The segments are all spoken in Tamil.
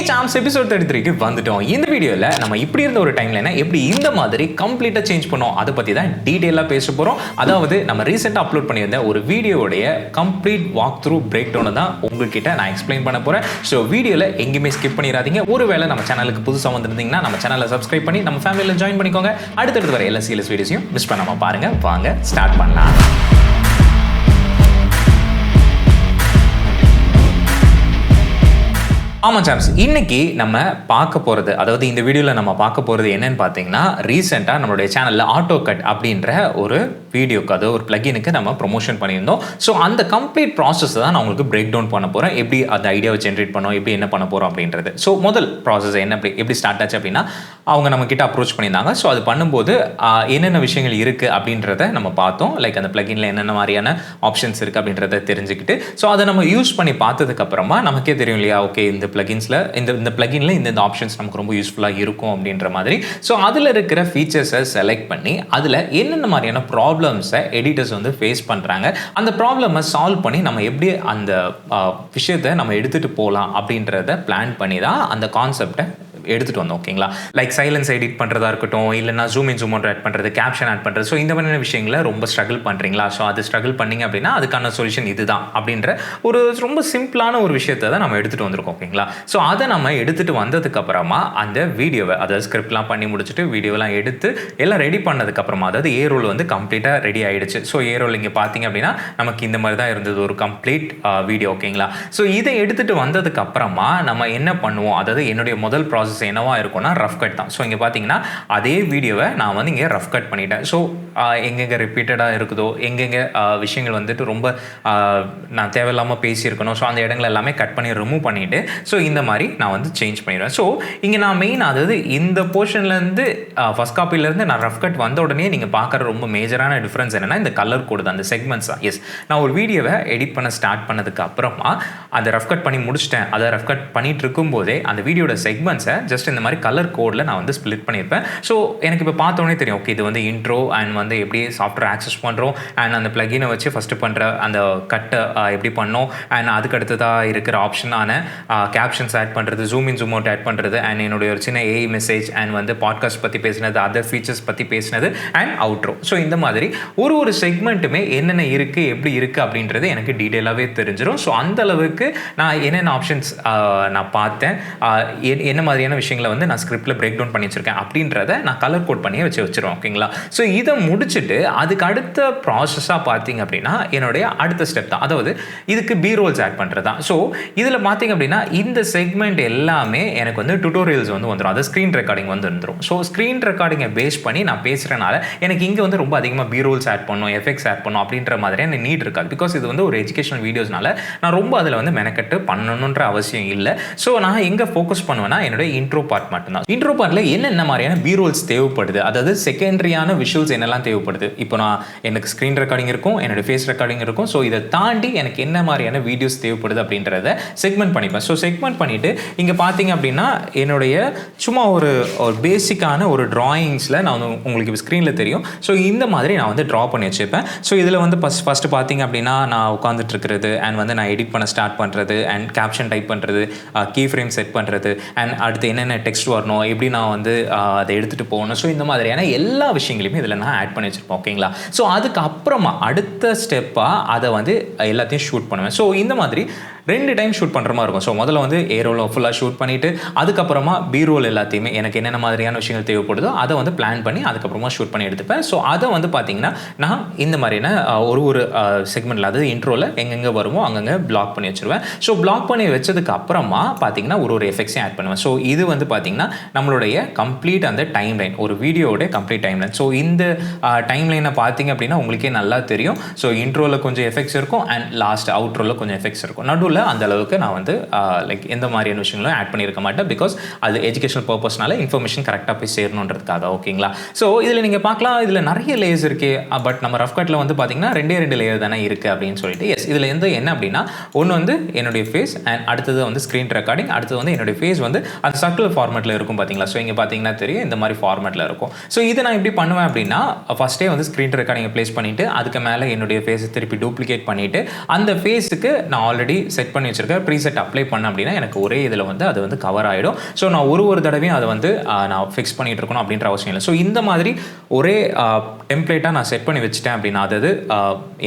சாம்ஸ் எபிசோட் 33க்கு வந்துட்டோம். இந்த வீடியோவில் நம்ம இப்படி இருந்த ஒரு டைம்லைனை எப்படி இந்த மாதிரி கம்ப்ளீட்டாக சேஞ்ச் பண்ணோம் அதை பற்றி தான் டீட்டெயிலாக பேச போகிறோம். அதாவது நம்ம ரீசெண்டாக அப்லோட் பண்ணியிருந்த ஒரு வீடியோடைய கம்ப்ளீட் வாக் த்ரூ பிரேக் டவுனை தான் உங்ககிட்ட நான் எக்ஸ்பிளைன் பண்ண போகிறேன். ஸோ வீடியோவில் எங்கேயுமே ஸ்கிப் பண்ணிடாதீங்க. ஒருவேளை நம்ம சேனலுக்கு புதுசாக வந்திருந்தீங்கன்னா நம்ம சேனலை சப்ஸ்கிரைப் பண்ணி நம்ம ஃபேமிலியில் ஜாயின் பண்ணிக்கோங்க. அடுத்தடுத்து வர எல்லா சீரியஸ் வீடியோஸையும் மிஸ் பண்ணாமல் பாருங்கள். வாங்க ஸ்டார்ட் பண்ணலாம். ஆமாம் சாம்ஸ், இன்னைக்கு நம்ம பார்க்க போகிறது, அதாவது இந்த வீடியோவில் நம்ம பார்க்க போகிறது என்னன்னு பார்த்தீங்கன்னா, ரீசெண்டாக நம்மளுடைய சேனலில் ஆட்டோ கட் அப்படின்ற ஒரு வீடியோக்கு, அது ஒரு பிளகினுக்கு நம்ம ப்ரொமோஷன் பண்ணியிருந்தோம். ஸோ அந்த கம்ப்ளீட் ப்ராசஸ் தான் நான் உங்களுக்கு பிரேக் டவுன் பண்ண போகிறேன். எப்படி அந்த ஐடியாவை ஜென்ரேட் பண்ணோம், எப்படி என்ன பண்ண போகிறோம் அப்படின்றது. ஸோ முதல் ப்ராசஸ் எப்படி ஸ்டார்ட் ஆச்சு அப்படின்னா, அவங்க நம்மக்கிட்ட அப்ரோச் பண்ணியிருந்தாங்க. ஸோ அது பண்ணும்போது என்னென்ன விஷயங்கள் இருக்குது அப்படின்றத நம்ம பார்த்தோம். லைக் அந்த பிளகினில் என்னென்ன மாதிரியான ஆப்ஷன்ஸ் இருக்குது அப்படின்றத தெரிஞ்சுக்கிட்டு, ஸோ அதை நம்ம யூஸ் பண்ணி பார்த்ததுக்கப்புறமா நமக்கே தெரியும் இல்லையா, ஓகே இந்த பிளகின்ஸில் இந்த பிளகினில் இந்த ஆப்ஷன்ஸ் நமக்கு ரொம்ப யூஸ்ஃபுல்லாக இருக்கும் அப்படின்ற மாதிரி. ஸோ அதில் இருக்கிற ஃபீச்சர்ஸை செலக்ட் பண்ணி அதில் என்னென்ன மாதிரியான ப்ராப்ளம்ஸை எடிட்டர்ஸ் வந்து ஃபேஸ் பண்ணுறாங்க, அந்த ப்ராப்ளமை சால்வ் பண்ணி நம்ம எப்படி அந்த விஷயத்தை நம்ம எடுத்துகிட்டு போகலாம் அப்படின்றத பிளான் பண்ணி தான் அந்த கான்செப்டை எடுத்துகிட்டு வந்தோம். ஓகேங்களா, லைக் சைலன்ஸ் எடிட் பண்ணுறதா இருக்கட்டும், இல்லைனா zoom in zoom out add பண்ணுறது, கேப்ஷன் ஆட் பண்ணுறது. ஸோ இந்த மாதிரியான விஷயங்களை ரொம்ப ஸ்ட்ரகிள் பண்ணுறீங்களா, ஸோ அது ஸ்ட்ரகிள் பண்ணிங்க அப்படின்னா அதுக்கான சொல்யூஷன் இதுதான் அப்படின்ற ஒரு ரொம்ப சிம்பிளான ஒரு விஷயத்தை தான் நம்ம எடுத்துகிட்டு வந்திருக்கோம். ஓகேங்களா, ஸோ அதை நம்ம எடுத்துகிட்டு வந்ததுக்கப்புறமா அந்த வீடியோவை, அதாவது ஸ்கிரிப்ட்லாம் பண்ணி முடிச்சுட்டு வீடியோலாம் எடுத்து எல்லாம் ரெடி பண்ணதுக்கப்புறமா, அதாவது ஏ ரோல் வந்து கம்ப்ளீட்டாக ரெடி ஆகிடுச்சு. ஸோ ஏ ரோல் இங்கே பார்த்தீங்க அப்படின்னா நமக்கு இந்த மாதிரி தான் இருந்தது ஒரு கம்ப்ளீட் வீடியோ. ஓகேங்களா, ஸோ இதை எடுத்துகிட்டு வந்ததுக்கப்புறமா நம்ம என்ன பண்ணுவோம், அதாவது என்னுடைய முதல் ப்ராசஸ் என்னவா இருக்கும்னா ரஃப் கட் தான். ஸோ இங்கே பார்த்தீங்கன்னா அதே வீடியோவை நான் வந்து இங்கே ரஃப் கட் பண்ணிட்டேன். ஸோ எங்கெங்கே ரிப்பீட்டடாக இருக்குதோ, எங்கெங்கே விஷயங்கள் வந்துட்டு ரொம்ப நான் தேவையில்லாமல் பேசியிருக்கணும், ஸோ அந்த இடங்கள் எல்லாமே கட் பண்ணி ரிமூவ் பண்ணிவிட்டு ஸோ இந்த மாதிரி நான் வந்து சேஞ்ச் பண்ணிடுவேன். ஸோ இங்கே நான் மெயின், அதாவது இந்த போர்ஷன்லேருந்து ஃபஸ்ட் காப்பிலேருந்து நான் ரஃப் கட் வந்த உடனே நீங்கள் பார்க்குற ரொம்ப மேஜரான டிஃப்ரென்ஸ் என்னென்னா இந்த கலர் கோடு தான், அந்த செக்மெண்ட்ஸ் தான். எஸ், நான் ஒரு வீடியோவை எடிட் பண்ண ஸ்டார்ட் பண்ணதுக்கு அப்புறமா அதை ரஃப் கட் பண்ணி முடிச்சிட்டேன். அதை ரஃப் கட் பண்ணிட்டு இருக்கும்போதே அந்த வீடியோட செக்மெண்ட்ஸை ஜஸ்ட் இந்த மாதிரி கலர் கோடில் நான் வந்து ஸ்ப்ளிட் பண்ணியிருப்பேன். ஸோ எனக்கு இப்போ பார்த்தோன்னே தெரியும், ஓகே இது வந்து இன்ட்ரோ அண்ட் வந்து எப்படி சாஃப்ட்வேர் ஆக்சஸ் பண்ணுறோம் அண்ட் அந்த பிளகினை வச்சு ஃபஸ்ட்டு பண்ணுற அந்த கட்டை எப்படி பண்ணோம் அண்ட் அதுக்கு அடுத்ததாக இருக்கிற ஆப்ஷனான கேப்ஷன்ஸ் ஆட் பண்ணுறது, zoom in zoom out add பண்ணுறது அண்ட் என்னுடைய ஒரு சின்ன ஏஐ மெசேஜ் அண்ட் வந்து பாட்காஸ்ட் பற்றி பேசினது, அதர் ஃபீச்சர்ஸ் பற்றி பேசினது அண்ட் அவுட்ரோ. ஸோ இந்த மாதிரி ஒரு செக்மெண்ட்டுமே என்னென்ன இருக்குது, எப்படி இருக்குது அப்படின்றது எனக்கு டீட்டெயிலாகவே தெரிஞ்சிடும். ஸோ அந்த அளவுக்கு நான் என்னென்ன ஆப்ஷன்ஸ் நான் பார்த்தேன், என்ன மாதிரியான விஷயங்களை வந்து நான் ஸ்கிரிப்டில் பிரேக் டவுன் பண்ணி வச்சிருக்கேன் அப்படின்றத நான் கலர் கோட் பண்ணியே வச்சிருவேன். ஓகேங்களா, ஸோ இதை முடிச்சுட்டு அதுக்கு அடுத்த ப்ராசஸாக பார்த்தீங்க அப்படின்னா என்னுடைய அடுத்த ஸ்டெப் தான், அதாவது இதுக்கு பி ரோல்ஸ் ஆட் பண்ணுறது தான். ஸோ இதில் பார்த்தீங்க அப்படின்னா இந்த செக்மெண்ட் எல்லாமே எனக்கு வந்து டுட்டோரியல்ஸ் வந்து வந்துடும், அது ஸ்க்ரீன் ரெக்கார்டிங் வந்து வந்துடும். ஸோ ஸ்க்ரீன் ரெக்கார்டிங்கை பேஸ் பண்ணி நான் பேசுகிறனால எனக்கு இங்கே வந்து ரொம்ப அதிகமாக பி ரோல்ஸ் ஆட் பண்ணணும், எஃபெக்ட்ஸ் ஆட் பண்ணணும் அப்படின்ற மாதிரியான நீட் இருக்காது. பிகாஸ் இது வந்து ஒரு எஜுகேஷனல் வீடியோஸ்னால நான் ரொம்ப அதில் வந்து மெனக்கட்டு பண்ணணுன்ற அவசியம் இல்லை. ஸோ நான் எங்கே ஃபோக்கஸ் பண்ணுவேன்னா என்னுடைய இன்ட்ரோ பார்ட் மட்டும்தான். இன்ட்ரோ பார்ட்டில் என்னென்ன மாதிரியான பி ரோல்ஸ் தேவைப்படுது, அதாவது செகண்டரியான விஷுவல்ஸ் என்னெல்லாம் தேவைப்படுது. இப்போ நான் எனக்கு ஸ்க்ரீன் ரெக்கார்டிங் இருக்கும், என்னோட ஃபேஸ் ரெக்கார்டிங் இருக்கும். ஸோ இதை தாண்டி எனக்கு என்ன மாதிரியான வீடியோஸ் தேவைப்படுது அப்படின்றத செக்மெண்ட் பண்ணிப்பேன். ஸோ செக்மெண்ட் பண்ணிவிட்டு இங்கே பார்த்தீங்க அப்படின்னா என்னுடைய சும்மா ஒரு பேசிக்கான ஒரு ட்ராயிங்ஸில் நான் வந்து உங்களுக்கு ஸ்க்ரீனில் தெரியும். ஸோ இந்த மாதிரி நான் வந்து ட்ரா பண்ணி வச்சுப்பேன். ஸோ இதில் வந்து ஃபஸ்ட்டு பார்த்தீங்க அப்படின்னா நான் உட்காந்துட்டு இருக்கிறது அண்ட் வந்து நான் எடிட் பண்ண ஸ்டார்ட் பண்ணுறது அண்ட் கேப்ஷன் டைப் பண்ணுறது, கீ ஃப்ரேம் செட் பண்ணுறது அண்ட் அடுத்து என்னென்ன டெக்ஸ்ட் வரணும், எப்படி நான் வந்து அதை எடுத்துகிட்டு போகணும். ஸோ இந்த மாதிரியான எல்லா விஷயங்களையுமே இதில் நான் ஆட் பண்ணி வச்சுருப்பேன். ஓகேங்களா, ஸோ அதுக்கப்புறமா அடுத்த ஸ்டெப்பாக அதை வந்து எல்லாத்தையும் ஷூட் பண்ணுவேன். ஸோ இந்த மாதிரி 2 டைம் ஷூட் பண்ணுற மாதிரி இருக்கும். ஸோ முதல்ல வந்து ஏ ரோல் ஃபுல்லாக ஷூட் பண்ணிவிட்டு அதுக்கப்புறமா பி ரோல் எல்லாத்தையுமே எனக்கு என்னென்ன மாதிரியான விஷயங்கள் தேவைப்படுதோ அதை வந்து பிளான் பண்ணி அதுக்கப்புறமா ஷூட் பண்ணி எடுத்துப்பேன். ஸோ அதை வந்து பார்த்திங்கன்னா நான் இந்த மாதிரியான ஒரு செக்மெண்ட்டில், அதாவது இன்ட்ரோவில் எங்கெங்கே வருமோ அங்கங்கே பிளாக் பண்ணி வச்சுருவேன். ஸோ பிளாக் பண்ணி வச்சதுக்கு அப்புறமா பார்த்திங்கன்னா ஒரு எஃபெக்ட்ஸையும் ஆட் பண்ணுவேன். ஸோ இது வந்து பார்த்திங்கன்னா நம்மளுடைய கம்ப்ளீட் அந்த டைம் லைன், ஒரு வீடியோட கம்ப்ளீட் டைம் லைன். ஸோ இந்த டைம் லைனை பார்த்திங்க அப்படின்னா உங்களுக்கே நல்லா தெரியும். ஸோ இன்ட்ரோவில் கொஞ்சம் எஃபெக்ட்ஸ் இருக்கும் அண்ட் லாஸ்ட் அவுட்ரோவில் கொஞ்சம் எஃபெக்ட்ஸ் இருக்கும். நடுவில் அந்த அளவுக்கு நான் வந்து லைக் எந்த மாதிரியான விஷயங்களும் ஆட் பண்ணியிருக்க மாட்டேன். பிகாஸ் அது எஜுகேஷனல் பர்பஸ்னால இன்ஃபர்மேஷன் கரெக்டாக போய் சேரணுன்றதுக்காக. ஓகேங்களா, ஸோ இதில் நீங்கள் பார்க்கலாம், இதில் நிறைய லேயர்ஸ் இருக்குது. பட் நம்ம ரஃப் கட்டில் வந்து பார்த்தீங்கன்னா 2 லேயர் தானே இருக்குது அப்படின்னு சொல்லிட்டு. எஸ், இதில் என்ன அப்படின்னா ஒன்று வந்து என்னுடைய ஃபேஸ் அண்ட் அடுத்தது வந்து ஸ்க்ரீன் ரெக்கார்டிங், அடுத்தது வந்து என்னுடைய ஃபேஸ் வந்து அந்த சர்க்குலர் ஃபார்மேட்டில் இருக்கும். பார்த்தீங்களா, ஸோ இங்கே பார்த்தீங்கன்னா தெரியும் இந்த மாதிரி ஃபார்மேட்டில் இருக்கும். ஸோ இதை நான் எப்படி பண்ணுவேன் அப்படின்னா ஃபஸ்ட்டே வந்து ஸ்க்ரீன் ரெக்கார்டிங்கை ப்ளேஸ் பண்ணிவிட்டு அதுக்கு மேலே என்னுடைய ஃபேஸை திருப்பி டூப்ளிகேட் பண்ணிவிட்டு அந்த ஃபேஸுக்கு நான் ஆல்ரெடி செட் செட் பண்ணி வச்சிருக்க ப்ரீசெட் அப்ளை பண்ண அப்படின்னா எனக்கு ஒரே இதில் வந்து அது வந்து கவர் ஆகிடும். ஸோ நான் ஒரு தடவையும் அதை வந்து நான் ஃபிக்ஸ் பண்ணிகிட்டு இருக்கணும் அப்படின்ற அவசியம் இல்லை. ஸோ இந்த மாதிரி ஒரே டெம்ப்ளேட்டாக நான் செட் பண்ணி வச்சுட்டேன் அப்படின்னா அதாவது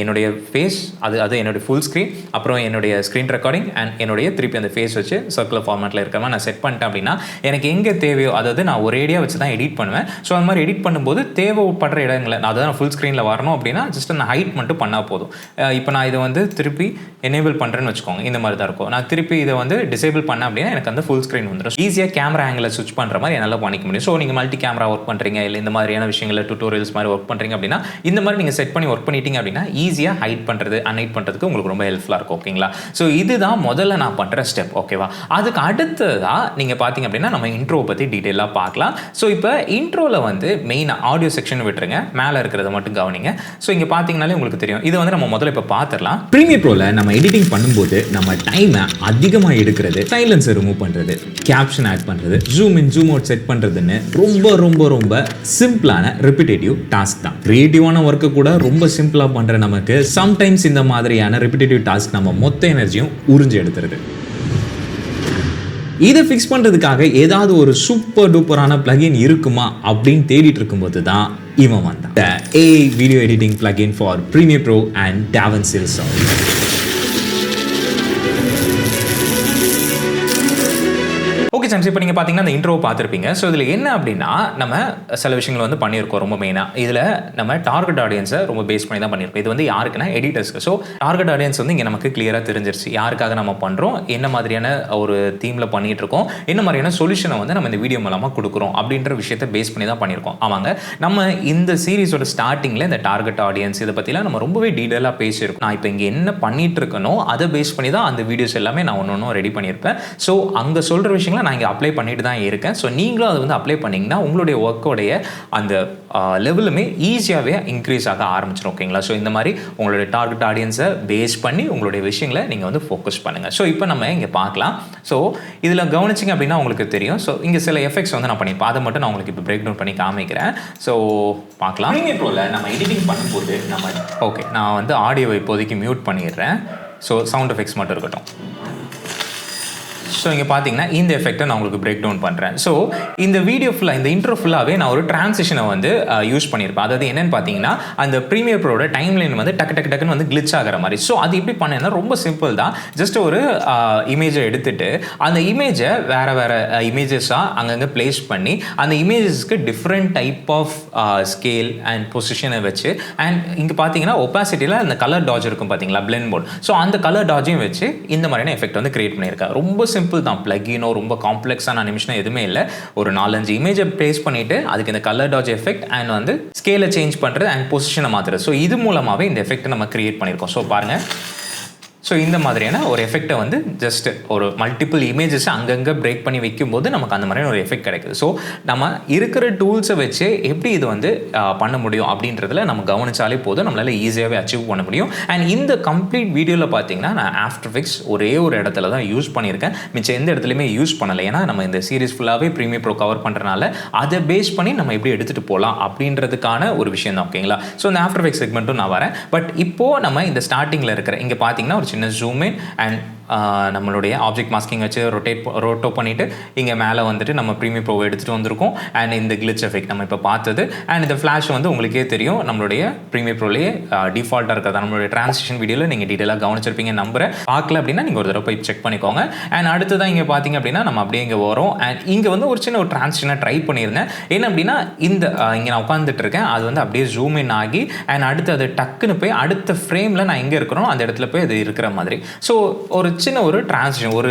என்னுடைய ஃபேஸ் அது என்னுடைய ஃபுல் ஸ்க்ரீன், அப்புறம் என்னுடைய ஸ்க்ரீன் ரெக்கார்டிங் அண்ட் என்னுடைய திருப்பி அந்த ஃபேஸ் வச்சு சர்க்குலர் ஃபார்மேட்டில் இருக்கிற மாதிரி நான் செட் பண்ணிட்டேன் அப்படின்னா எனக்கு எங்கே தேவையோ அதாவது நான் ஒரேடியாக வச்சு தான் எடிட் பண்ணுவேன். ஸோ அந்த மாதிரி எடிட் பண்ணும்போது தேவைப்படுற இடங்களை அதாவது நான் ஃபுல் ஸ்க்ரீனில் வரணும் அப்படின்னா ஜஸ்ட் நான் ஹைட் மட்டும் பண்ணால் போதும். இப்போ நான் இதை வந்து திருப்பி எனேபிள் பண்ணுறேன்னு வச்சுக்கோங்க, இந்த மாதிரி தான் இருக்கும். நான் திருப்பி இதை வந்து டிசேபிள் பண்ணேன் அப்படின்னா எனக்கு அந்த ஃபுல் ஸ்க்ரீன் வந்துடும். ஈஸியாக கேமரா ஆங்கிளில் ஸ்விட்ச் பண்ணுற மாதிரி என்னால் பண்ணிக்க முடியும். ஸோ நீங்கள் மல்டி கேமரா ஒர்க் பண்ணுறீங்க இல்லை இந்த மாதிரியான விஷயங்களை டியூட்டோரியல்ஸ் மாதிரி ஒர்க் பண்ணுறீங்க அப்படின்னா இந்த மாதிரி நீங்கள் செட் பண்ணி ஒர்க் பண்ணிட்டீங்க அப்படின்னா ஈஸியாக ஹைட் பண்ணுறது அன்ஹைட் பண்ணுறதுக்கு உங்களுக்கு ரொம்ப ஹெல்ப்ஃபுல்லாக இருக்கும். ஓகேங்களா? ஸோ இதுதான் முதல்ல நான் பண்ணுற ஸ்டெப். ஓகேவா? அதுக்கு அடுத்ததாக நீங்கள் பார்த்தீங்க அப்படின்னா நம்ம இன்ட்ரோ பற்றி டீட்டெயிலாக பார்க்கலாம். ஸோ இப்போ இன்ட்ரோவில் வந்து மெயினாக ஆடியோ செக்ஷன் விட்டுருங்க, மேலே இருக்கிறத மட்டும் கவனிங்க. ஸோ இங்கே பார்த்தீங்கனாலே உங்களுக்கு தெரியும். இதை வந்து நம்ம முதல்ல இப்போ பார்த்துடலாம். ப்ரீமியர் ப்ரோவில் நம்ம எடிட்டிங் பண்ணும்போது நம்ம டைமை அதிகமாக எடுக்கிறது, சைலன்ஸை ரிமூவ் பண்ணுறது, கேப்ஷன் ஆட் பண்ணுறது, zoom in zoom out set பண்ணுறதுன்னு ரொம்ப ரொம்ப ரொம்ப சிம்பிளான ரிப்பிட்டேட்டிவ் டாஸ்க் தான். கிரியேட்டிவான ஒர்க்கை கூட ரொம்ப சிம்பிளாக பண்ணுற நமக்கு சம்டைம்ஸ் இந்த மாதிரியான ரிப்பிட்டேட்டிவ் டாஸ்க் நம்ம மொத்த எனர்ஜியும் உறிஞ்சு எடுத்துருது. இதை ஃபிக்ஸ் பண்ணுறதுக்காக ஏதாவது ஒரு சூப்பர் டூப்பரான பிளகின் இருக்குமா அப்படின்னு தேடிட்டு இருக்கும்போது தான் இவன் வந்தான். The AI video editing plugin for Premiere Pro and DaVinci Resolve. Okay சாம்ஸ், இப்போ நீங்கள் பார்த்தீங்கன்னா அந்த இன்ட்ரோ பார்த்துருப்பீங்க. ஸோ இதில் என்ன அப்படின்னா நம்ம சில விஷயங்கள் வந்து பண்ணியிருக்கோம். ரொம்ப மெயினாக இதில் நம்ம டார்கெட் ஆடியன்ஸை ரொம்ப பேஸ் பண்ணி தான் பண்ணியிருக்கோம். இது வந்து யாருக்குன்னா எடிட்டர்ஸ்க்கு. ஸோ டார்கெட் ஆடியன்ஸ் வந்து இங்கே நமக்கு கிளியராக தெரிஞ்சிருச்சு யாருக்காக நம்ம பண்ணுறோம், என்ன மாதிரியான ஒரு தீமில் பண்ணிகிட்டு இருக்கோம், என்ன மாதிரியான சொல்யூஷனை வந்து நம்ம இந்த வீடியோ மூலமாக கொடுக்குறோம் அப்படின்ற விஷயத்தை பேஸ் பண்ணி தான் பண்ணியிருக்கோம். ஆமாங்க, நம்ம இந்த சீரீஸோட ஸ்டார்டிங்கில் இந்த டார்கெட் ஆடியன்ஸ் இதை பற்றிலாம் நம்ம ரொம்பவே டீட்டெயிலாக பேசியிருக்கோம். நான் இப்போ இங்கே என்ன பண்ணிட்டு இருக்கனோ அதை பேஸ் பண்ணி தான் அந்த வீடியோஸ் எல்லாமே நான் ஒன்று ரெடி பண்ணியிருப்பேன். ஸோ அங்கே சொல்கிற விஷயங்களை நான் இங்கே அப்ளை பண்ணிட்டு தான் இருக்கேன். ஸோ நீங்களும் அதை வந்து அப்ளை பண்ணிங்கன்னா உங்களுடைய ஒர்க்கோடைய அந்த லெவலுமே ஈஸியாகவே இன்க்ரீஸ் ஆக ஆரம்பிச்சிடும். ஓகேங்களா? ஸோ இந்த மாதிரி உங்களுடைய டார்கெட் ஆடியன்ஸை பேஸ் பண்ணி உங்களுடைய விஷயங்களை நீங்கள் வந்து ஃபோக்கஸ் பண்ணுங்கள். ஸோ இப்போ நம்ம இங்கே பார்க்கலாம். ஸோ இதில் கவனிச்சிங்க அப்படின்னா உங்களுக்கு தெரியும். ஸோ இங்கே சில எஃபெக்ட்ஸ் வந்து நான் பண்ணியிருப்பேன், அதை மட்டும் நான் உங்களுக்கு இப்போ பிரேக் டவுன் பண்ணி காமிக்கிறேன். ஸோ பார்க்கலாம். ப்ரீமியர் ப்ரோவில் நம்ம எடிட்டிங் பண்ணும்போது ஓகே, நான் வந்து ஆடியோவை இப்போதைக்கு மியூட் பண்ணிடுறேன். ஸோ சவுண்ட் எஃபெக்ட்ஸ் மட்டும் இருக்கட்டும். ஸோ இங்கே பார்த்தீங்கன்னா இந்த எஃபெக்ட்டை நான் உங்களுக்கு பிரேக் டவுன் பண்ணுறேன். ஸோ இந்த வீடியோ ஃபுல்லாக இந்த இன்ட்ரோ ஃபுல்லாகவே நான் ஒரு டிரான்சிஷனை வந்து யூஸ் பண்ணியிருப்பேன். அதாவது என்னென்னு பார்த்தீங்கன்னா அந்த ப்ரீமியர் ப்ரோட டைம் லைன் வந்து டக்குன்னு வந்து கிளிச் ஆகிற மாதிரி. ஸோ அது எப்படி பண்ணேன்னா ரொம்ப சிம்பிள் தான். ஜஸ்ட் ஒரு இமேஜை எடுத்துட்டு அந்த இமேஜை வேறு இமேஜஸாக அங்கங்கே பிளேஸ் பண்ணி அந்த இமேஜஸ்க்கு different type of scale and பொசிஷனை வச்சு அண்ட் இங்கே பார்த்தீங்கன்னா ஒப்பாசிட்டியில் அந்த கலர் டாஜ் இருக்கும் பார்த்தீங்களா, பிளெண்ட் மோட். ஸோ அந்த கலர் டாஜையும் வச்சு இந்த மாதிரியான எஃபெக்ட் வந்து கிரியேட் பண்ணியிருக்கேன். ரொம்ப சிம்பிள் தான். பிளகினோ ரொம்ப காம்ப்ளெக்ஸான அனிமேஷன் எதுவுமே இல்லை. ஒரு 4-5 இமேஜை பிளேஸ் பண்ணிட்டு அதுக்கு இந்த கலர் டாஜ் எஃபெக்ட் அண்ட் வந்து ஸ்கேலை சேஞ்ச் பண்ணுறது அண்ட் பொசிஷனை மாற்றுறது. ஸோ இது மூலமாகவே இந்த எஃபெக்ட்டை நம்ம கிரியேட் பண்ணியிருக்கோம். ஸோ பாருங்கள், ஸோ இந்த மாதிரியான ஒரு எஃபெக்டை வந்து ஜஸ்ட் ஒரு மல்டிபிள் இமேஜஸ் அங்கங்கே பிரேக் பண்ணி வைக்கும்போது நமக்கு அந்த மாதிரியான ஒரு எஃபெக்ட் கிடைக்குது. ஸோ நம்ம இருக்கிற டூல்ஸை வச்சு எப்படி இது வந்து பண்ண முடியும் அப்படின்றதுல நம்ம கவனிச்சாலே போதும், நம்மளால் ஈஸியாகவே அச்சீவ் பண்ண முடியும். அண்ட் இந்த கம்ப்ளீட் வீடியோவில் பார்த்தீங்கன்னா நான் ஆஃப்டர் எஃபெக்ட்ஸ் ஒரே ஒரு இடத்துல தான் யூஸ் பண்ணியிருக்கேன், மிச்சம் எந்த இடத்துலையுமே யூஸ் பண்ணலை. ஏன்னா நம்ம இந்த சீரிஸ் ஃபுல்லாகவே ப்ரீமியர் ப்ரோ கவர் பண்ணுறனால அதை பேஸ் பண்ணி நம்ம எப்படி எடுத்துகிட்டு போகலாம் அப்படின்றதுக்கான ஒரு விஷயம் தான். ஓகேங்களா? ஸோ இந்த ஆஃப்டர் எஃபெக்ட்ஸ் செக்மெண்ட்டும் நான் வரேன். பட் இப்போது நம்ம இந்த ஸ்டார்டிங்கில் இருக்கிற இங்கே பார்த்தீங்கன்னா ஒரு சின்ன ஜூம் இன் அண்ட் நம்மளுடைய ஆப்ஜெக்ட் மாஸ்கிங் வச்சு ரோட்டோ பண்ணிவிட்டு இங்கே மேலே வந்துட்டு நம்ம ப்ரீமியர் ப்ரோவை எடுத்துகிட்டு வந்திருக்கோம். அண்ட் இந்த கிளிச் எஃபெக்ட் நம்ம இப்போ பார்த்தது அண்ட் இந்த ஃப்ளாஷ் வந்து உங்களுக்கே தெரியும் நம்மளுடைய ப்ரீமியர் ப்ரோலேயே டிஃபால்ட்டாக இருக்கிறதா. நம்மளுடைய டிரான்சிஷன் வீடியோவில் நீங்கள் டீட்டெயிலாக கவனிச்சிருப்பீங்க நம்புறேன். பார்க்கல அப்படின்னா நீங்கள் ஒரு தடவை போய் செக் பண்ணிக்கோங்க. அண்ட் அடுத்து தான் இங்கே பார்த்தீங்க அப்படின்னா நம்ம அப்படியே இங்கே வரோம். அண்ட் இங்கே வந்து ஒரு சின்ன ஒரு டிரான்சிஷனை ட்ரை பண்ணியிருந்தேன். என்ன அப்படின்னா இந்த இங்கே நான் உட்காந்துட்டு இருக்கேன், அது வந்து அப்படியே ஜூம் இன் ஆகி அண்ட் அடுத்து அது டக்குன்னு போய் அடுத்த ஃப்ரேமில் நான் எங்கே இருக்கிறோம் அந்த இடத்துல போய் அது இருக்கிற மாதிரி. ஸோ ஒரு சின்ன ஒரு டிரான்சிஷன் ஒரு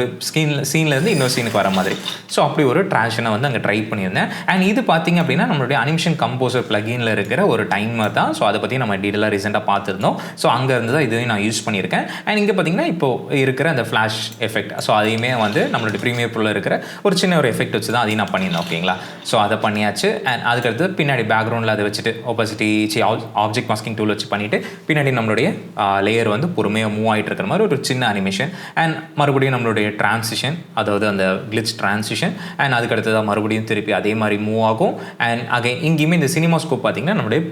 சீன்லேருந்து இன்னொரு சீனுக்கு வர மாதிரி. ஸோ அப்படி ஒரு டிரான்சிஷனை வந்து அங்கே ட்ரை பண்ணியிருந்தேன். அண்ட் இது பார்த்தீங்க அப்படின்னா நம்மளுடைய அனிமேஷன் கம்போசர் பிளகின்ல இருக்கிற ஒரு டைமர் தான். ஸோ அதை பற்றி நம்ம டீட்டெயிலாக ரீசெண்டாக பார்த்துருந்தோம். ஸோ அங்கே இருந்து தான் இதையும் நான் யூஸ் பண்ணியிருக்கேன். அண்ட் இங்கே பார்த்தீங்கன்னா இப்போ இருக்கிற அந்த ஃப்ளாஷ் எஃபெக்ட், ஸோ அதையுமே வந்து நம்மளுடைய ப்ரீமியர் ப்ரோவில் இருக்கிற ஒரு சின்ன ஒரு எஃபெக்ட் வச்சு தான் அதையும் நான் பண்ணியிருந்தேன். ஓகேங்களா? ஸோ அதை பண்ணியாச்சு. அண்ட் அதுக்கடுத்து பின்னாடி பேக்ரவுண்டில் அதை வச்சுட்டு ஒபாசிட்டி ஆப்ஜெக்ட் மாஸ்கிங் டூல் வச்சு பண்ணிவிட்டு பின்னாடி நம்மளுடைய லேயர் வந்து பொறுமையாக மூவ் ஆகிட்டு இருக்கிற மாதிரி ஒரு சின்ன அனிமேஷன். அண்ட் மறுபடியும் நம்மளுடைய டிரான்சிஷன், அதாவது அந்த கிளிச் டிரான்சிஷன், அண்ட் அதுக்கு அடுத்ததாக மறுபடியும் திருப்பி அதே மாதிரி மூவ் ஆகும். அண்ட் அகைன் இங்கேயுமே இந்த சினிமா ஸ்கோப் பார்த்தீங்கன்னா நம்மளுடைய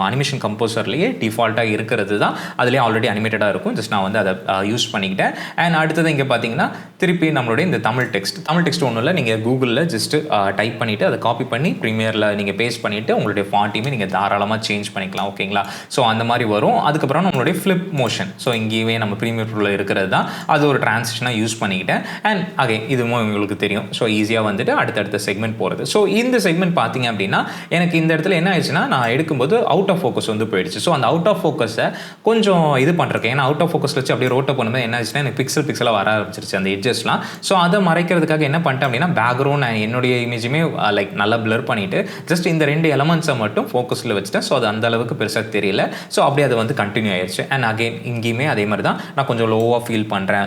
அனிமேஷன் கம்போசர்லேயே டிஃபால்ட்டாக இருக்கிறது தான், அதுலேயே ஆல்ரெடி அனிமேட்டடாக இருக்கும். ஜஸ்ட் நான் வந்து அதை யூஸ் பண்ணிக்கிட்டேன். அண்ட் அடுத்தது இங்கே பார்த்தீங்கன்னா திருப்பி நம்மளுடைய இந்த தமிழ் டெக்ஸ்ட் ஒன்றும் இல்லை, நீங்கள் கூகுளில் ஜஸ்ட்டு டைப் பண்ணிவிட்டு அதை காப்பி பண்ணி ப்ரீமியரில் நீங்கள் பேஸ்ட் பண்ணிவிட்டு உங்களுடைய ஃபாண்ட்டையுமே நீங்கள் தாராளமாக சேஞ்ச் பண்ணிக்கலாம். ஓகேங்களா? ஸோ அந்த மாதிரி வரும். அதுக்கப்புறம் நம்மளுடைய ஃப்ளிப் மோஷன், ஸோ இங்கேயுமே நம்ம ப்ரீமியர் ப்ரோவில் இருக்கிறது தான், அது ஒரு டிரான்சிஷனாக யூஸ் பண்ணிக்கிட்டேன். அண்ட் அகைன் இதுவும் உங்களுக்கு தெரியும். ஸோ ஈஸியாக வந்துட்டு அடுத்தடுத்த செக்மெண்ட் போகிறது. ஸோ இந்த செக்மெண்ட் பார்த்தீங்க அப்படின்னா எனக்கு இந்த இடத்துல என்ன ஆயிடுச்சுன்னா, நான் எடுக்கும்போது அவுட் ஆஃப் ஃபோக்கஸ் வந்து போயிடுச்சு. ஸோ அந்த அவுட் ஆஃப் ஃபோக்கஸை கொஞ்சம் இது பண்ணுறேன். ஏன்னா அவுட் ஆஃப் ஃபோக்கஸில் வச்சு அப்படியே ரோட்டை பண்ணும்போது என்ன ஆச்சுன்னா எனக்கு பிக்சலாக வர ஆரம்பிச்சிருச்சு அந்த எட்ஜஸ்லாம். ஸோ அதை மறைக்கிறதுக்காக என்ன பண்ணிட்டேன் அப்படின்னா, பேக்ரவுண்ட் என்னுடைய இமேஜுமே லைக் நல்லா பிளர் பண்ணிவிட்டு ஜஸ்ட் இந்த 2 எலமெண்ட்ஸை மட்டும் ஃபோக்கஸில் வச்சுட்டேன். ஸோ அது அந்த அளவுக்கு பெருசாக தெரியல. ஸோ அப்படியே அது வந்து கண்டினியூ ஆயிடுச்சு. அண்ட் அகெயின் இங்கேயுமே அதே மாதிரி தான், நான் கொஞ்சம் லோவாக ஃபீல் பண்ணுறேன்,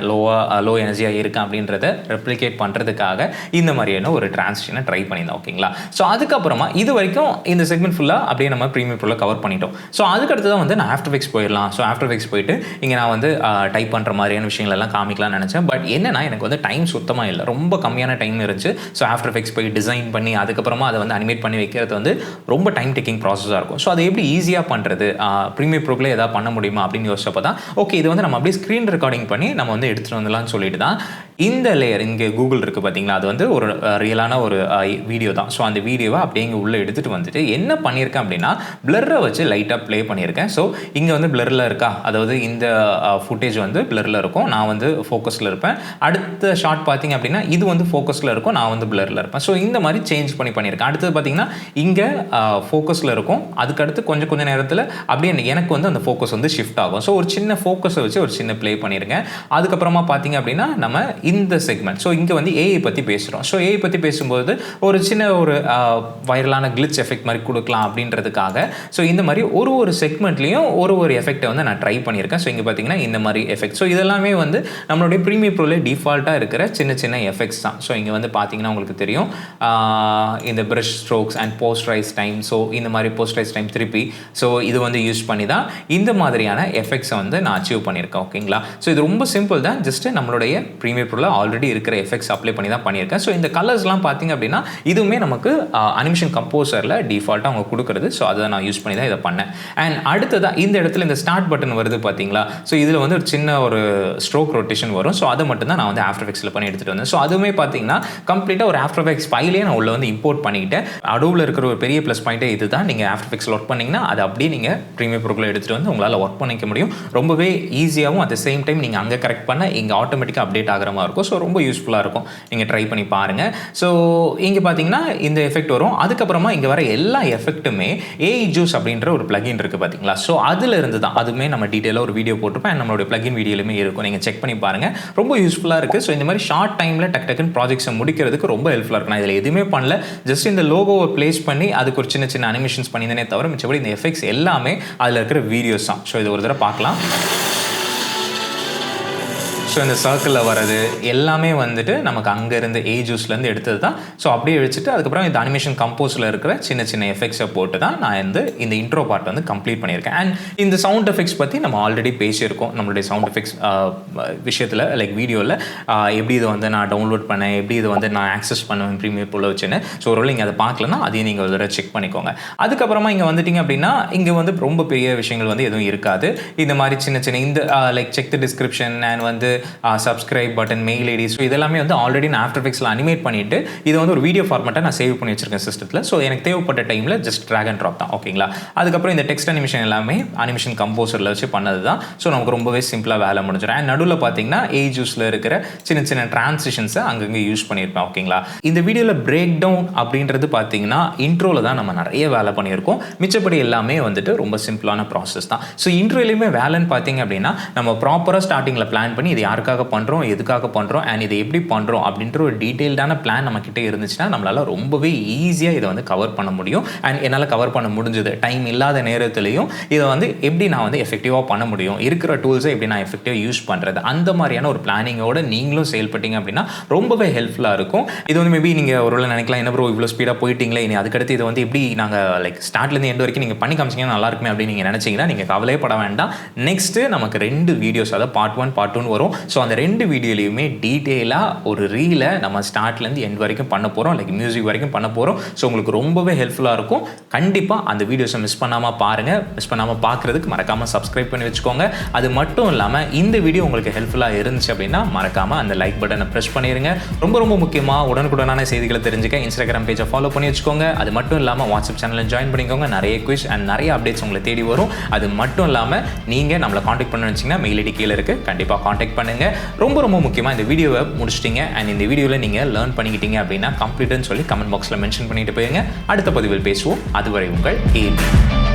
லோ எனர்ஜியாக இருக்கேன் அப்படின்றத ரெப்ளிகேட் பண்ணுறதுக்காக இந்த மாதிரியான ஒரு டிரான்சிஷனை ட்ரை பண்ணியிருந்தேன். ஓகேங்களா? ஸோ அதுக்கப்புறமா இது வரைக்கும் இந்த செக்மெண்ட் ஃபுல்லாக அப்படியே நம்ம ப்ரீமியர் ப்ரோவில் கவர் பண்ணிட்டோம். ஸோ அதுக்கடுத்து தான் வந்து நான் ஆஃப்டர் எஃபெக்ட்ஸ் போயிடலாம். ஸோ ஆஃப்டர் எஃபெக்ட்ஸ் போயிட்டு இங்கே நான் வந்து டைப் பண்ணுற மாதிரியான விஷயங்கள் எல்லாம் காமிக்கலாம்னு நினச்சேன். பட் என்னன்னா எனக்கு வந்து டைம் சுத்தமாக இல்லை, ரொம்ப கம்மியான டைம் இருந்துச்சு. ஸோ ஆஃப்டர் எஃபெக்ட்ஸ் போய் டிசைன் பண்ணி அதுக்கப்புறமா அதை வந்து அனிமேட் பண்ணி வைக்கிறது வந்து ரொம்ப டைம் டேக்கிங் ப்ராசஸாக இருக்கும். ஸோ அதை எப்படி ஈஸியாக பண்ணுறது, ப்ரீமியர் ப்ரோக்குள்ளே எதாவது பண்ண முடியுமா அப்படின்னு யோசிச்சப்போ தான் ஓகே இது வந்து நம்ம அப்படியே ஸ்க்ரீன் ரெக்கார்டிங் பண்ணி நம்ம வந்து எடுத்துகிட்டு வந்துடலாம்னு சொல்லிட்டு தான் இந்த லேயர் இங்கே கூகுள் இருக்குது பார்த்தீங்களா, அது வந்து ஒரு ரியலான ஒரு வீடியோ தான். ஸோ அந்த வீடியோவை அப்படியே இங்கே உள்ளே எடுத்துகிட்டு வந்துட்டு என்ன பண்ணியிருக்கேன் அப்படின்னா, பிளரை வச்சு லைட்டாக ப்ளே பண்ணியிருக்கேன். ஸோ இங்கே வந்து பிளரில் இருக்கா, அதாவது இந்த ஃபுட்டேஜ் வந்து பிளரில் இருக்கும், நான் வந்து ஃபோக்கஸில் இருப்பேன். அடுத்த ஷார்ட் பார்த்தீங்க அப்படின்னா இது வந்து ஃபோக்கஸில் இருக்கும், நான் வந்து பிளரில் இருப்பேன். ஸோ இந்த மாதிரி சேஞ்ச் பண்ணியிருக்கேன். அடுத்தது பார்த்தீங்கன்னா இங்கே ஃபோக்கஸில் இருக்கும், அதுக்கடுத்து கொஞ்சம் நேரத்தில் அப்படியே எனக்கு வந்து அந்த ஃபோக்கஸ் வந்து ஷிஃப்ட் ஆகும். ஸோ ஒரு சின்ன ஃபோக்கஸை வச்சு ஒரு சின்ன ப்ளே பண்ணியிருக்கேன். அதுக்கப்புறமா பார்த்தீங்க அப்படின்னா நம்ம இந்த செக்மெண்ட், ஸோ இங்கே வந்து ஏஐ பற்றி பேசுகிறோம். ஸோ ஏஐ பற்றி பேசும்போது ஒரு சின்ன ஒரு வைரலான கிளிச் எஃபெக்ட் மாதிரி கொடுக்கலாம் அப்படின்றதுக்காக ஸோ இந்த மாதிரி ஒரு செக்மெண்ட்லேயும் ஒரு எஃபெக்டை வந்து நான் ட்ரை பண்ணியிருக்கேன். ஸோ இங்கே பார்த்தீங்கன்னா இந்த மாதிரி எஃபெக்ட், ஸோ இதெல்லாமே வந்து நம்மளுடைய ப்ரீமியர் ப்ரோவில் டிஃபால்ட்டாக இருக்கிற சின்ன எஃபெக்ட்ஸ் தான். ஸோ இங்கே வந்து பார்த்தீங்கன்னா உங்களுக்கு தெரியும் இந்த brush strokes and posterize time, so இந்த மாதிரி போஸ்டரைஸ் டைம் திருப்பி ஸோ இது வந்து யூஸ் பண்ணி தான் இந்த மாதிரியான எஃபெக்ட்ஸை வந்து நான் அச்சீவ் பண்ணியிருக்கேன். ஓகேங்களா? ஸோ இது ரொம்ப சிம்பிள் தான், ஜஸ்ட்டு நம்மளுடைய ப்ரீமியர் ப்ரோவில் ஆல்ரெடி இருக்கிற எஃபெக்ட்ஸ் அப்ளை பண்ணி தான் பண்ணியிருக்கேன். ஸோ இந்த கலர்ஸ்லாம் பார்த்தீங்க அப்படின்னா இதுவுமே நமக்கு அனிமேஷன் கம்போசரில் டிஃபால்ட்டாக அவங்க கொடுக்குறது. ஸோ அதை நான் யூஸ் பண்ணி தான் இதை பண்ணேன். அண்ட் அடுத்ததாக இந்த இடத்துல இந்த ஸ்டார்ட் பட்டன் வருது பார்த்தீங்களா, ஸோ இதில் வந்து ஒரு சின்ன ஒரு ஸ்ட்ரோக் ரொட்டேஷன் வரும். ஸோ அதை மட்டும் தான் நான் வந்து ஆஃப்டர் எஃபெக்ட்ஸில் பண்ணி எடுத்துகிட்டு வந்தேன். ஸோ அதுவுமே பார்த்தீங்கன்னா கம்ப்ளீட்டாக ஒரு ஆஃப்டர் எஃபெக்ட்ஸ் ஃபைலே நான் உள்ள வந்து இம்போர்ட் பண்ணிக்கிட்டேன். அடோவில் இருக்கிற ஒரு பெரிய ப்ளஸ் பாயிண்ட்டே இது தான், நீங்கள் ஆஃப்டர் எஃபெக்ட்ஸில் ஒர்க் பண்ணிங்கன்னா அதை அப்படியே நீங்கள் ப்ரீமியர் ப்ரோக்குள்ளே எடுத்துகிட்டு வந்து உங்களால் ஒர்க் பண்ணிக்க முடியும். ரொம்பவே ஈஸியாகவும் அட் த சேம் டைம் நீங்கள் அங்கே கரெக்ட் பண்ண இங்கே ஆட்டோமேட்டிக்காக அப்டேட் ஆகிற மாதிரி இருக்கும். ஸோ ரொம்ப யூஸ்ஃபுல்லாக இருக்கும், நீங்கள் ட்ரை பண்ணி பாருங்கள். ஸோ இங்கே பார்த்தீங்கன்னா இந்த எஃபெக்ட் வரும். அதுக்கப்புறமா இங்கே வர எல்லா எஃபெக்ட்டுமே ஏஐ ஜூஸ் அப்படின்ற ஒரு பிளகின் இருக்குது பார்த்தீங்களா, ஸோ அதில் இருந்து தான். அதுவுமே நம்ம டீட்டெயிலாக ஒரு வீடியோ போட்டிருப்பேன், நம்மளுடைய பிளகின் வீடியோலுமே இருக்கும், நீங்கள் செக் பண்ணி பாருங்கள். ரொம்ப யூஸ்ஃபுல்லாக இருக்குது. ஸோ இந்த மாதிரி ஷார்ட் டைமில் டக்குன்னு ப்ராஜெக்ட்ஸை முடிக்கிறதுக்கு ரொம்ப ஹெல்ப்ஃபுல்லாக இருக்கும். நான் இதில் எதுவுமே பண்ணல, ஜஸ்ட் இந்த லோகோவை ப்ளேஸ் பண்ணி அதுக்கு ஒரு சின்ன அனிமேஷன்ஸ் பண்ணியிருந்தேனே தவிர மிச்சபடி இந்த எஃபெக்ட்ஸ் எல்லாமே அதில் இருக்கிற வீடியோஸ் தான். ஸோ இது ஒரு தடவை பார்க்கலாம். ஸோ இந்த சர்க்கிளில் வர்றது எல்லாமே வந்துட்டு நமக்கு அங்கேருந்து ஜூஸ்லேருந்து எடுத்தது தான். ஸோ அப்படியே வச்சுட்டு அதுக்கப்புறம் இந்த அனிமேஷன் கம்போஸில் இருக்கிற சின்ன எஃபெக்ட்ஸை போட்டு தான் நான் இந்த இன்ட்ரோ பார்ட் வந்து கம்ப்ளீட் பண்ணியிருக்கேன். அண்ட் இந்த சவுண்ட் எஃபெக்ட்ஸ் பற்றி நம்ம ஆல்ரெடி பேசியிருக்கோம் நம்மளுடைய சவுண்ட் எஃபெக்ட்ஸ் விஷயத்தில், லைக் வீடியோவில் எப்படி இதை வந்து நான் டவுன்லோட் பண்ணேன், எப்படி இதை வந்து நான் ஆக்சஸ் பண்ணுவேன் ப்ரீமியர் ப்ரோவில் வச்சுன்னு. ஸோ ஒரு நீங்கள் அதை பார்க்கலன்னா அதையும் நீங்கள் ஒரு தடவை செக் பண்ணிக்கோங்க. அதுக்கப்புறமா இங்கே வந்துட்டிங்க அப்படின்னா இங்கே வந்து ரொம்ப பெரிய விஷயங்கள் வந்து எதுவும் இருக்காது. இந்த மாதிரி சின்ன இந்த like check the description and வந்து subscribe button, mail ID, so இதெல்லாமே வந்து ஆல்ரெடி நான் ஆஃப்டர் எஃபெக்ட்ஸில் அனிமேட் பண்ணிவிட்டு இதை வந்து ஒரு வீடியோ ஃபார்மேட்டாக நான் சேவ் பண்ணி வச்சிருக்கேன் சிஸ்டத்தில். ஸோ எனக்கு தேவைப்பட்ட டைமில் ஜஸ்ட் ட்ராக் அண்ட் ட்ராப் தான். ஓகேங்களா? அதுக்கப்புறம் இந்த டெக்ஸ்ட் அனிமேஷன் எல்லாமே அனிமேஷன் கம்போசரில் வச்சு பண்ணது தான். ஸோ நமக்கு ரொம்பவே சிம்பிளாக வேலை முடிஞ்சிடும். அண்ட் நடுவில் பார்த்தீங்கன்னா ஜூஸில் இருக்கிற சின்ன டிரான்சிஷன்ஸை அங்கங்கே யூஸ் பண்ணியிருப்பேன். ஓகேங்களா? இந்த வீடியோவில் பிரேக் டவுன் அப்படின்றது பார்த்தீங்கன்னா இன்ட்ரோவில் தான் நம்ம நிறைய வேலை பண்ணியிருக்கோம். மிச்சப்படி எல்லாமே வந்துட்டு ரொம்ப சிம்பிளான ப்ராசஸ் தான். ஸோ இன்ட்ரோலையுமே வேலைன்னு பார்த்தீங்க அப்படின்னா நம்ம ப்ராப்பராக ஸ்டார்டிங்கில் பிளான் பண்ணி இது யாருக்காக பண்ணுறோம், எதுக்காக பண்ணுறோம் அண்ட் இதை எப்படி பண்ணுறோம் அப்படின்ற ஒரு டீட்டெயில்டான பிளான் நம்மக்கிட்ட இருந்துச்சுன்னா நம்மளால் ரொம்பவே ஈஸியாக இதை வந்து கவர் பண்ண முடியும். அண்ட் என்னால் கவர் பண்ண முடிஞ்சது டைம் இல்லாத நேரத்துலையும் இதை வந்து எப்படி நான் வந்து எஃபெக்டிவாக பண்ண முடியும், இருக்கிற டூல்ஸை எப்படி நான் எஃபெக்டிவாக யூஸ் பண்ணுறது, அந்த மாதிரியான ஒரு பிளானிங்கோட நீங்களும் செயல்பட்டீங்க அப்படின்னா ரொம்பவே ஹெல்ப்ஃபுல்லாக இருக்கும். இது வந்து மேபி நீங்கள் ஒரு நினைக்கலாம், என்ன ப்ரோ இவ்வளோ ஸ்பீடாக போயிட்டீங்களே, இனி அதுக்கடுத்து இதை வந்து எப்படி நாங்கள் லைக் ஸ்டார்ட்லேருந்து எண்ட் வரைக்கும் நீங்கள் பண்ணி காமிச்சிங்கன்னா நல்லா இருக்குமே அப்படின்னு நீங்கள் நினச்சிங்கன்னா நீங்கள் கவலைப்பட வேண்டாம். நெக்ஸ்ட்டு நமக்கு 2 வீடியோஸ், அதாவது பார்ட் 1 பார்ட் 2 வரும். ஸோ அந்த 2 வீடியோலையுமே டீட்டெயிலாக ஒரு ரீலை நம்ம ஸ்டார்ட்லேருந்து எண்ட் வரைக்கும் பண்ண போகிறோம், லைக் மியூசிக் வரைக்கும் பண்ண போகிறோம். ஸோ உங்களுக்கு ரொம்பவே ஹெல்ப்ஃபுல்லாக இருக்கும். கண்டிப்பாக அந்த வீடியோஸை மிஸ் பண்ணாமல் பாருங்கள். மிஸ் பண்ணாமல் பார்க்குறதுக்கு மறக்காமல் சப்ஸ்கிரைப் பண்ணி வச்சுக்கோங்க. அது மட்டும் இல்லாமல் இந்த வீடியோ உங்களுக்கு ஹெல்ப்ஃபுல்லாக இருந்துச்சு அப்படின்னா மறக்காமல் அந்த லைக் பட்டனை ப்ரெஸ் பண்ணிடுங்க. ரொம்ப ரொம்ப முக்கியமாக உடனுக்குடனான செய்திகளை தெரிஞ்சுக்க இன்ஸ்டாகிராம் பேஜை ஃபாலோ பண்ணி வச்சுக்கோங்க. அது மட்டும் இல்லாமல் வாட்ஸ்அப் சேனலில் ஜாயின் பண்ணிக்கோங்க. நிறைய குவிஸ் அண்ட் நிறைய அப்டேட்ஸ் உங்களை தேடி வரும். அது மட்டும் இல்லாமல் நீங்கள் நம்மளை காண்டாக்ட் பண்ண வச்சிங்கன்னா மெயில் ஐடி கீழே இருக்குது, கண்டிப்பாக காண்டாக்ட் பண்ணுங்கள். ரொம்ப ரொம்ப முக்கியமாக இந்த வீடியோவை முடிச்சிட்டிங்க அண்ட் இந்த வீடியோவில் நீங்கள் லேர்ன் பண்ணிக்கிட்டீங்க அப்படின்னா கம்ப்ளீட்னு சொல்லி கமெண்ட் பாக்ஸில் மென்ஷன் பண்ணிட்டு போயிருங்க. அடுத்த பதிவில் பேசுவோம். அதுவரை உங்கள் ஏபி.